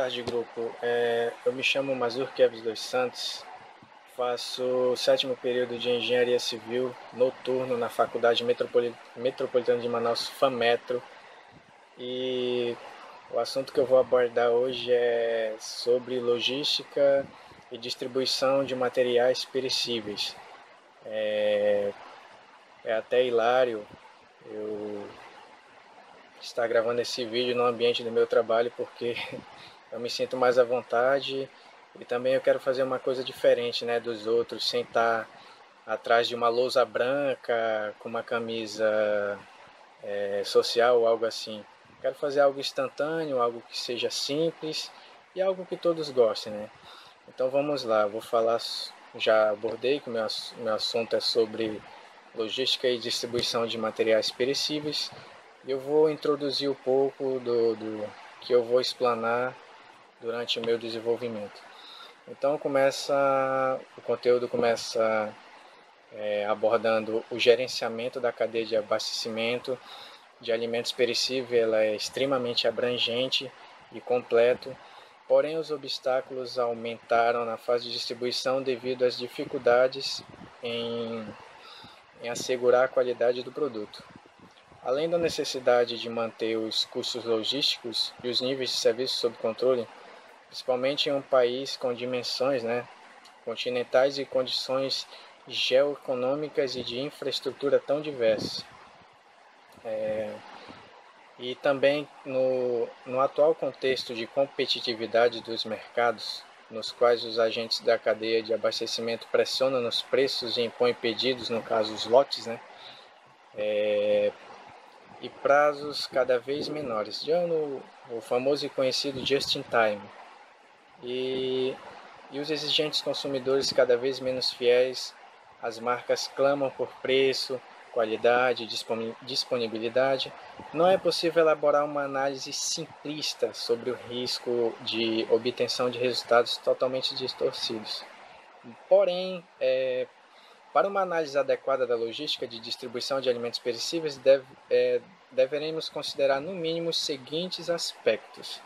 tarde, grupo. Eu me chamo Mazur Kevs dos Santos, faço o 7º período de Engenharia Civil noturno na Faculdade Metropolitana de Manaus, FAMetro, e o assunto que eu vou abordar hoje é sobre logística e distribuição de materiais perecíveis. É até hilário eu estar gravando esse vídeo no ambiente do meu trabalho, porque eu me sinto mais à vontade e também eu quero fazer uma coisa diferente, né, dos outros, sem estar atrás de uma lousa branca com uma camisa social ou algo assim. Quero fazer algo instantâneo, algo que seja simples e algo que todos gostem, né? Então vamos lá, vou falar, já abordei que o meu assunto é sobre logística e distribuição de materiais perecíveis. E eu vou introduzir um pouco do que eu vou explanar durante o meu desenvolvimento. Então o conteúdo começa abordando o gerenciamento da cadeia de abastecimento de alimentos perecíveis. Ela é extremamente abrangente e completo, porém os obstáculos aumentaram na fase de distribuição devido às dificuldades em assegurar a qualidade do produto. Além da necessidade de manter os custos logísticos e os níveis de serviço sob controle, principalmente em um país com dimensões continentais e condições geoeconômicas e de infraestrutura tão diversas. E também no atual contexto de competitividade dos mercados, nos quais os agentes da cadeia de abastecimento pressionam nos preços e impõem pedidos, no caso os lotes, e prazos cada vez menores, já o famoso e conhecido just in time, e os exigentes consumidores cada vez menos fiéis. As marcas clamam por preço, qualidade, disponibilidade. Não é possível elaborar uma análise simplista sobre o risco de obtenção de resultados totalmente distorcidos. Porém, para uma análise adequada da logística de distribuição de alimentos perecíveis, deveremos considerar no mínimo os seguintes aspectos.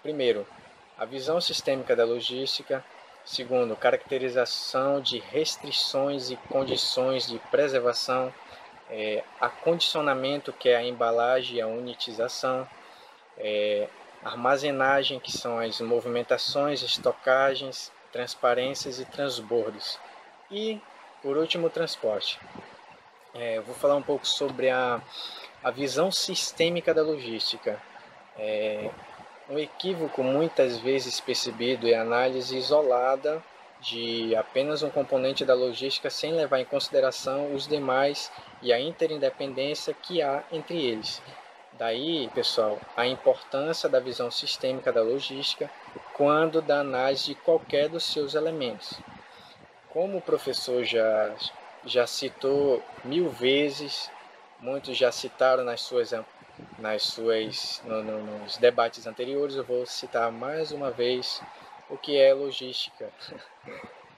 Primeiro, a visão sistêmica da logística. Segundo, caracterização de restrições e condições de preservação. Acondicionamento, que é a embalagem e a unitização. Armazenagem, que são as movimentações, estocagens, transparências e transbordos. E, por último, o transporte. Vou falar um pouco sobre a visão sistêmica da logística. Um equívoco muitas vezes percebido é a análise isolada de apenas um componente da logística sem levar em consideração os demais e a interindependência que há entre eles. Daí, pessoal, a importância da visão sistêmica da logística quando da análise de qualquer dos seus elementos. Como o professor já citou 1000 vezes, muitos já citaram nos debates anteriores, eu vou citar mais uma vez o que é logística.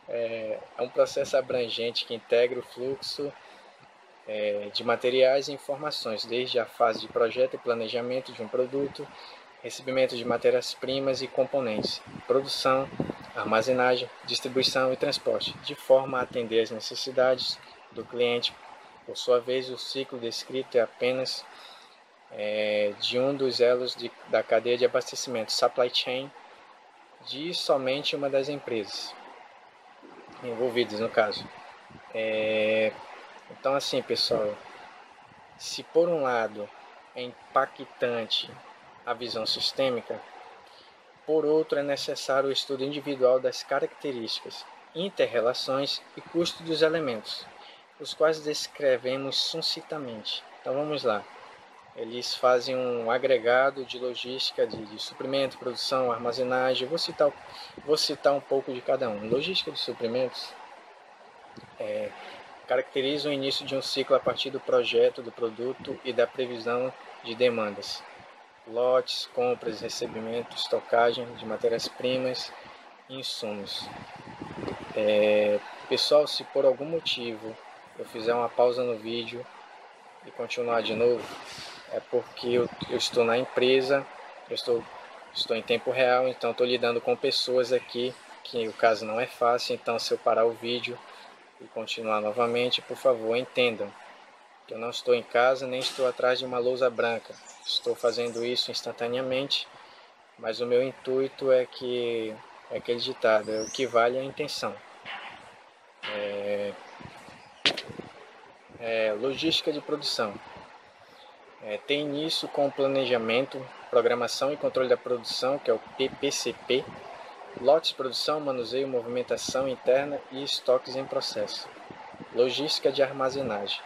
É um processo abrangente que integra o fluxo de materiais e informações, desde a fase de projeto e planejamento de um produto, recebimento de matérias-primas e componentes, produção, armazenagem, distribuição e transporte, de forma a atender às necessidades do cliente. Por sua vez, o ciclo descrito é apenas de um dos elos da cadeia de abastecimento, supply chain, de somente uma das empresas envolvidas, no caso. Então, assim, pessoal, se por um lado é impactante a visão sistêmica, por outro é necessário o estudo individual das características, inter-relações e custo dos elementos, os quais descrevemos sucintamente. Então vamos lá. Eles fazem um agregado de logística de suprimento, produção, armazenagem. Vou citar um pouco de cada um. Logística de suprimentos caracteriza o início de um ciclo a partir do projeto do produto e da previsão de demandas. Lotes, compras, recebimento, estocagem de matérias-primas e insumos. Pessoal, se por algum motivo eu fizer uma pausa no vídeo e continuar de novo, é porque eu estou na empresa, eu estou estou em tempo real, então estou lidando com pessoas aqui, que o caso não é fácil, então se eu parar o vídeo e continuar novamente, por favor, entendam que eu não estou em casa, nem estou atrás de uma lousa branca. Estou fazendo isso instantaneamente, mas o meu intuito é que é aquele ditado, o que vale é a intenção. Logística de produção. Tem início com o planejamento, programação e controle da produção, que é o PPCP, lotes, produção, manuseio, movimentação interna e estoques em processo. Logística de armazenagem.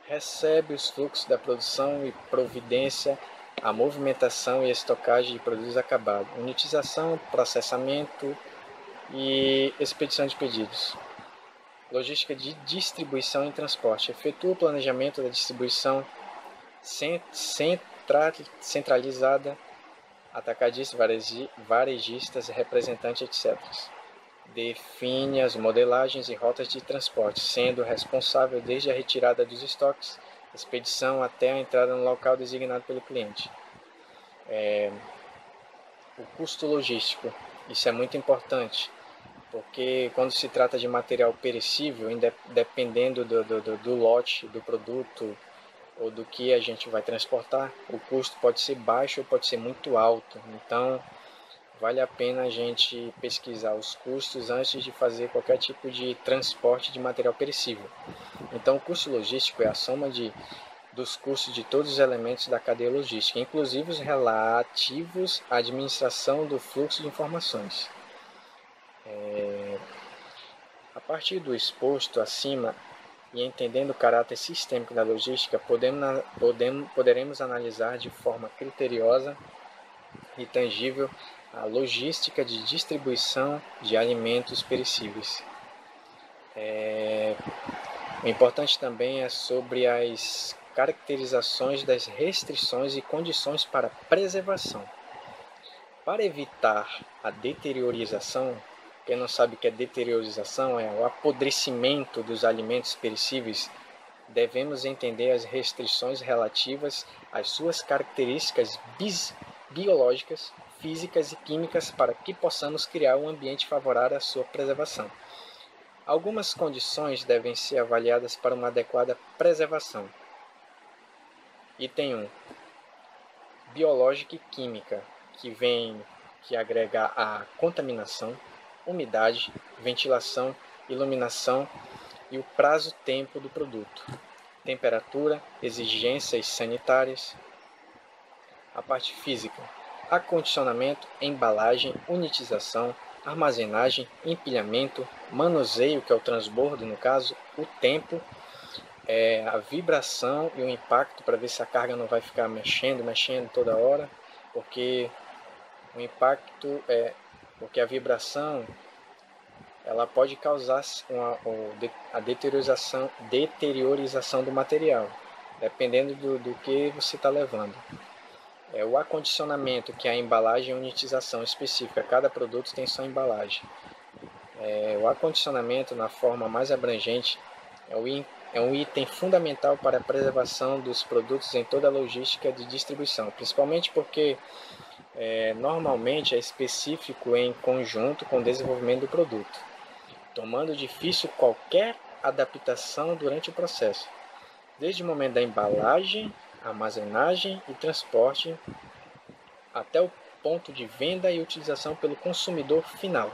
Recebe os fluxos da produção e providência a movimentação e estocagem de produtos acabados. Unitização, processamento e expedição de pedidos. Logística de distribuição e transporte. Efetua o planejamento da distribuição centralizada, atacadistas, varejistas, representantes, etc. Define as modelagens e rotas de transporte, sendo responsável desde a retirada dos estoques, expedição até a entrada no local designado pelo cliente. O custo logístico, isso é muito importante, porque quando se trata de material perecível, dependendo do lote, do produto ou do que a gente vai transportar, o custo pode ser baixo ou pode ser muito alto. Então, vale a pena a gente pesquisar os custos antes de fazer qualquer tipo de transporte de material perecível. Então, o custo logístico é a soma dos custos de todos os elementos da cadeia logística, inclusive os relativos à administração do fluxo de informações. A partir do exposto acima e entendendo o caráter sistêmico da logística, poderemos analisar de forma criteriosa e tangível a logística de distribuição de alimentos perecíveis. O importante também é sobre as caracterizações das restrições e condições para preservação. Para evitar a deteriorização, quem não sabe o que é deteriorização, é o apodrecimento dos alimentos perecíveis, devemos entender as restrições relativas às suas características biológicas, físicas e químicas para que possamos criar um ambiente favorável à sua preservação. Algumas condições devem ser avaliadas para uma adequada preservação. Item 1. Biológica e química, que agrega a contaminação, umidade, ventilação, iluminação e o prazo-tempo do produto. Temperatura, exigências sanitárias. A parte física. Acondicionamento, embalagem, unitização, armazenagem, empilhamento, manuseio, que é o transbordo no caso, o tempo, a vibração e o impacto, para ver se a carga não vai ficar mexendo toda hora, porque o impacto porque a vibração ela pode causar a deteriorização do material, dependendo do que você está levando. O acondicionamento, que é a embalagem e unitização específica, cada produto tem sua embalagem. O acondicionamento, na forma mais abrangente, é um item fundamental para a preservação dos produtos em toda a logística de distribuição, principalmente porque normalmente é específico em conjunto com o desenvolvimento do produto, tornando difícil qualquer adaptação durante o processo, desde o momento da embalagem, armazenagem e transporte até o ponto de venda e utilização pelo consumidor final.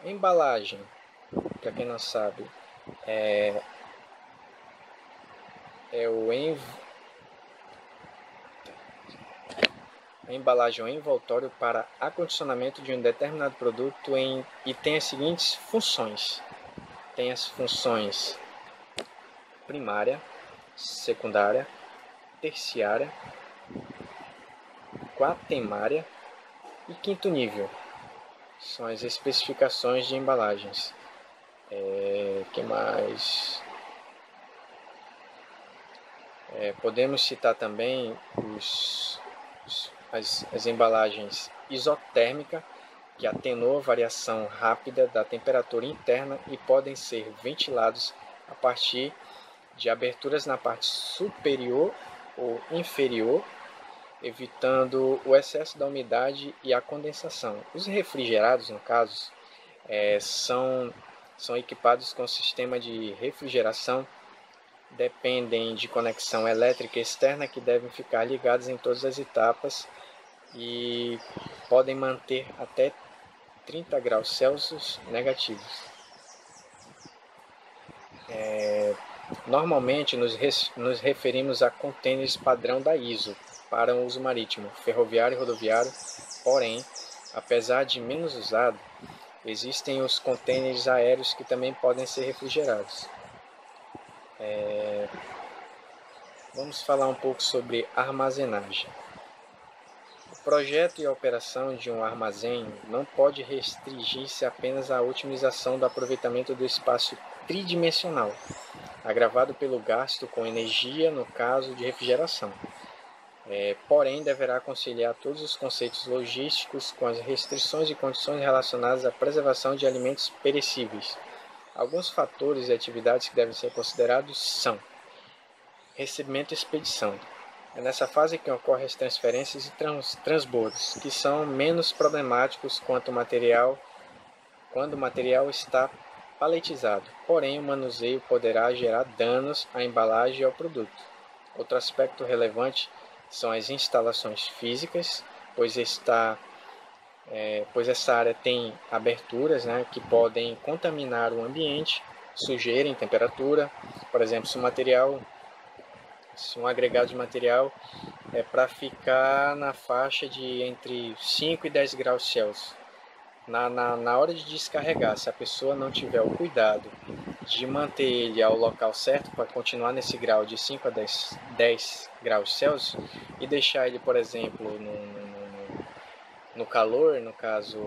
A embalagem, para quem não sabe, a embalagem é um envoltório para acondicionamento de um determinado produto e tem as seguintes funções. Tem as funções primária, secundária, terciária, quaternária e quinto nível. São as especificações de embalagens. Que mais? Podemos citar também as embalagens isotérmica, que atenuam a variação rápida da temperatura interna e podem ser ventilados a partir de aberturas na parte superior ou inferior evitando o excesso da umidade e a condensação. Os refrigerados, no caso, são equipados com sistema de refrigeração, dependem de conexão elétrica externa que devem ficar ligados em todas as etapas e podem manter até 30 graus Celsius negativos. Normalmente nos referimos a contêineres padrão da ISO para o uso marítimo, ferroviário e rodoviário, porém, apesar de menos usado, existem os contêineres aéreos que também podem ser refrigerados. Vamos falar um pouco sobre armazenagem. O projeto e a operação de um armazém não pode restringir-se apenas à otimização do aproveitamento do espaço tridimensional, agravado pelo gasto com energia no caso de refrigeração. Porém, deverá conciliar todos os conceitos logísticos com as restrições e condições relacionadas à preservação de alimentos perecíveis. Alguns fatores e atividades que devem ser considerados são: recebimento e expedição. É nessa fase que ocorrem as transferências e transbordos, que são menos problemáticos quando o material está paletizado. Porém, o manuseio poderá gerar danos à embalagem e ao produto. Outro aspecto relevante são as instalações físicas, pois essa área tem aberturas, que podem contaminar o ambiente, sujeira em temperatura. Por exemplo, se um agregado de material é para ficar na faixa de entre 5 e 10 graus Celsius. Na hora de descarregar, se a pessoa não tiver o cuidado de manter ele ao local certo para continuar nesse grau de 5 a 10 graus Celsius e deixar ele, por exemplo, no calor, no caso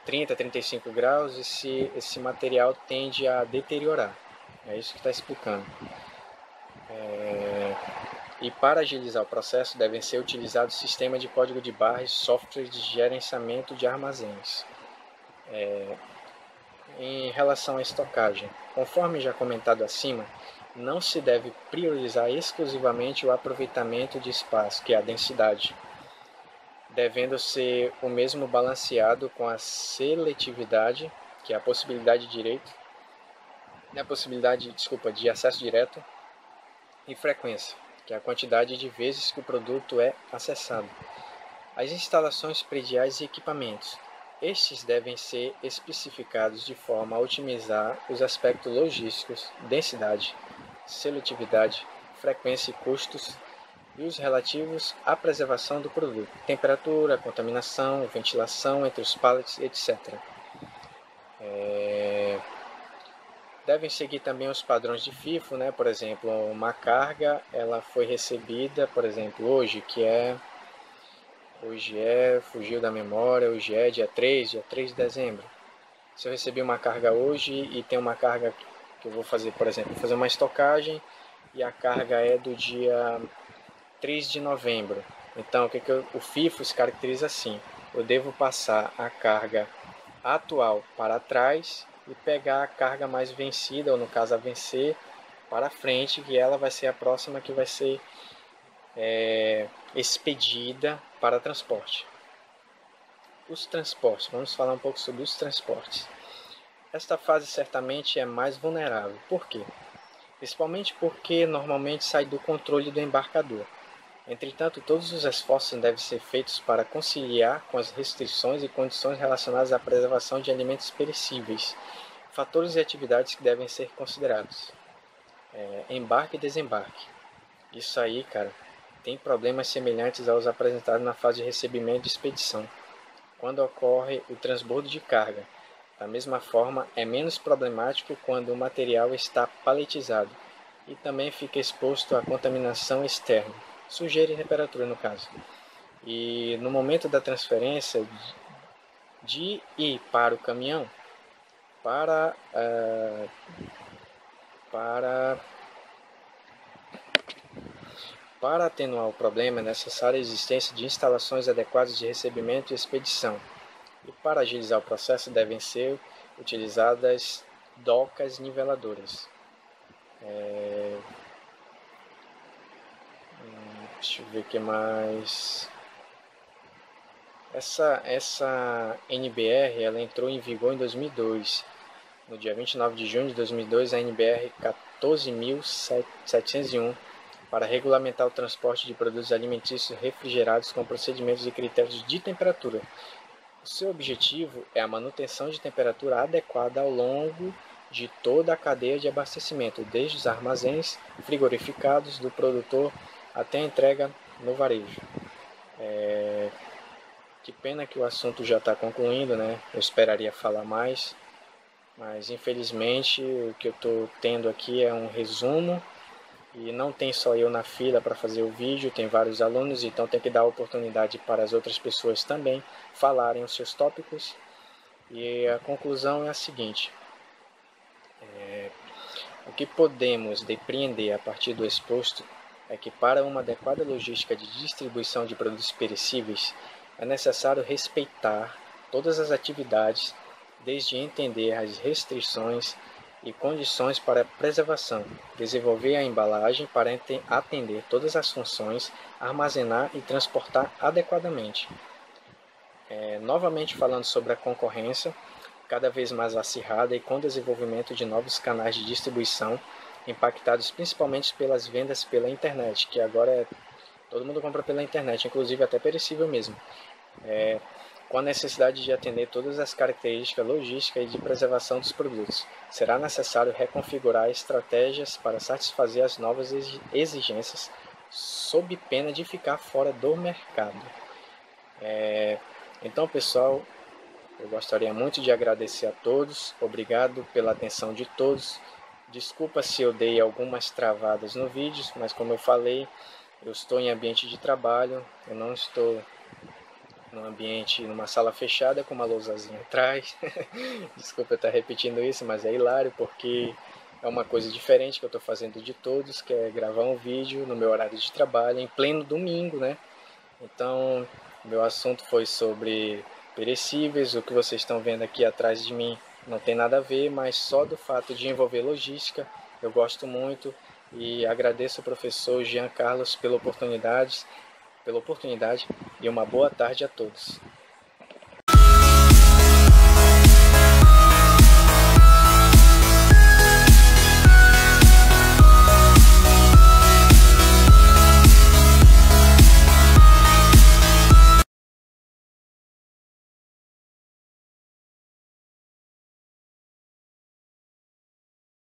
30, 35 graus, esse material tende a deteriorar. É isso que está explicando. E para agilizar o processo, devem ser utilizados sistemas de código de barra e software de gerenciamento de armazéns. Em relação à estocagem, conforme já comentado acima, não se deve priorizar exclusivamente o aproveitamento de espaço, que é a densidade, devendo ser o mesmo balanceado com a seletividade, que é a possibilidade de acesso direto, e frequência, que é a quantidade de vezes que o produto é acessado. As instalações prediais e equipamentos. Estes devem ser especificados de forma a otimizar os aspectos logísticos, densidade, seletividade, frequência e custos, e os relativos à preservação do produto, temperatura, contaminação, ventilação entre os pallets, etc. Devem seguir também os padrões de FIFO, por exemplo, uma carga ela foi recebida, por exemplo, fugiu da memória, hoje é dia 3 de dezembro. Se eu recebi uma carga hoje e tem uma carga que eu vou fazer, por exemplo, fazer uma estocagem e a carga é do dia 3 de novembro. Então, o FIFO se caracteriza assim: eu devo passar a carga atual para trás e pegar a carga mais vencida, ou no caso a vencer, para frente, que ela vai ser a próxima que vai ser expedida para transporte. Os transportes, vamos falar um pouco sobre os transportes. Esta fase certamente é mais vulnerável. Por quê? Principalmente porque normalmente sai do controle do embarcador. Entretanto, todos os esforços devem ser feitos para conciliar com as restrições e condições relacionadas à preservação de alimentos perecíveis, fatores e atividades que devem ser considerados. Embarque e desembarque. Isso aí, cara, tem problemas semelhantes aos apresentados na fase de recebimento e expedição, quando ocorre o transbordo de carga. Da mesma forma, é menos problemático quando o material está paletizado e também fica exposto à contaminação externa, sujeira e temperatura no caso. E no momento da transferência de e para o caminhão, para atenuar o problema, é necessária a existência de instalações adequadas de recebimento e expedição. E para agilizar o processo devem ser utilizadas docas niveladoras. Deixa eu ver o que mais. Essa NBR ela entrou em vigor em 2002. No dia 29 de junho de 2002, a NBR 14.701 para regulamentar o transporte de produtos alimentícios refrigerados com procedimentos e critérios de temperatura. O seu objetivo é a manutenção de temperatura adequada ao longo de toda a cadeia de abastecimento, desde os armazéns frigorificados do produtor até a entrega no varejo. Que pena que o assunto já está concluindo, né? Eu esperaria falar mais, mas infelizmente o que eu estou tendo aqui é um resumo. E não tem só eu na fila para fazer o vídeo, tem vários alunos, então tem que dar oportunidade para as outras pessoas também falarem os seus tópicos. E a conclusão é a seguinte: o que podemos depreender a partir do exposto é que para uma adequada logística de distribuição de produtos perecíveis é necessário respeitar todas as atividades, desde entender as restrições e condições para a preservação, desenvolver a embalagem para atender todas as funções, armazenar e transportar adequadamente. Novamente falando sobre a concorrência, cada vez mais acirrada e com desenvolvimento de novos canais de distribuição, impactados principalmente pelas vendas pela internet, que agora todo mundo compra pela internet, inclusive até perecível mesmo. Com a necessidade de atender todas as características logísticas e de preservação dos produtos, será necessário reconfigurar estratégias para satisfazer as novas exigências, sob pena de ficar fora do mercado. Então, pessoal, eu gostaria muito de agradecer a todos, obrigado pela atenção de todos. Desculpa se eu dei algumas travadas no vídeo, mas como eu falei, eu estou em ambiente de trabalho, eu não estou num ambiente, numa sala fechada com uma lousazinha atrás. Desculpa eu estar repetindo isso, mas é hilário porque é uma coisa diferente que eu estou fazendo de todos, que é gravar um vídeo no meu horário de trabalho, em pleno domingo, né? Então, meu assunto foi sobre perecíveis. O que vocês estão vendo aqui atrás de mim não tem nada a ver, mas só do fato de envolver logística, eu gosto muito e agradeço ao professor Jean Carlos pela oportunidade e uma boa tarde a todos.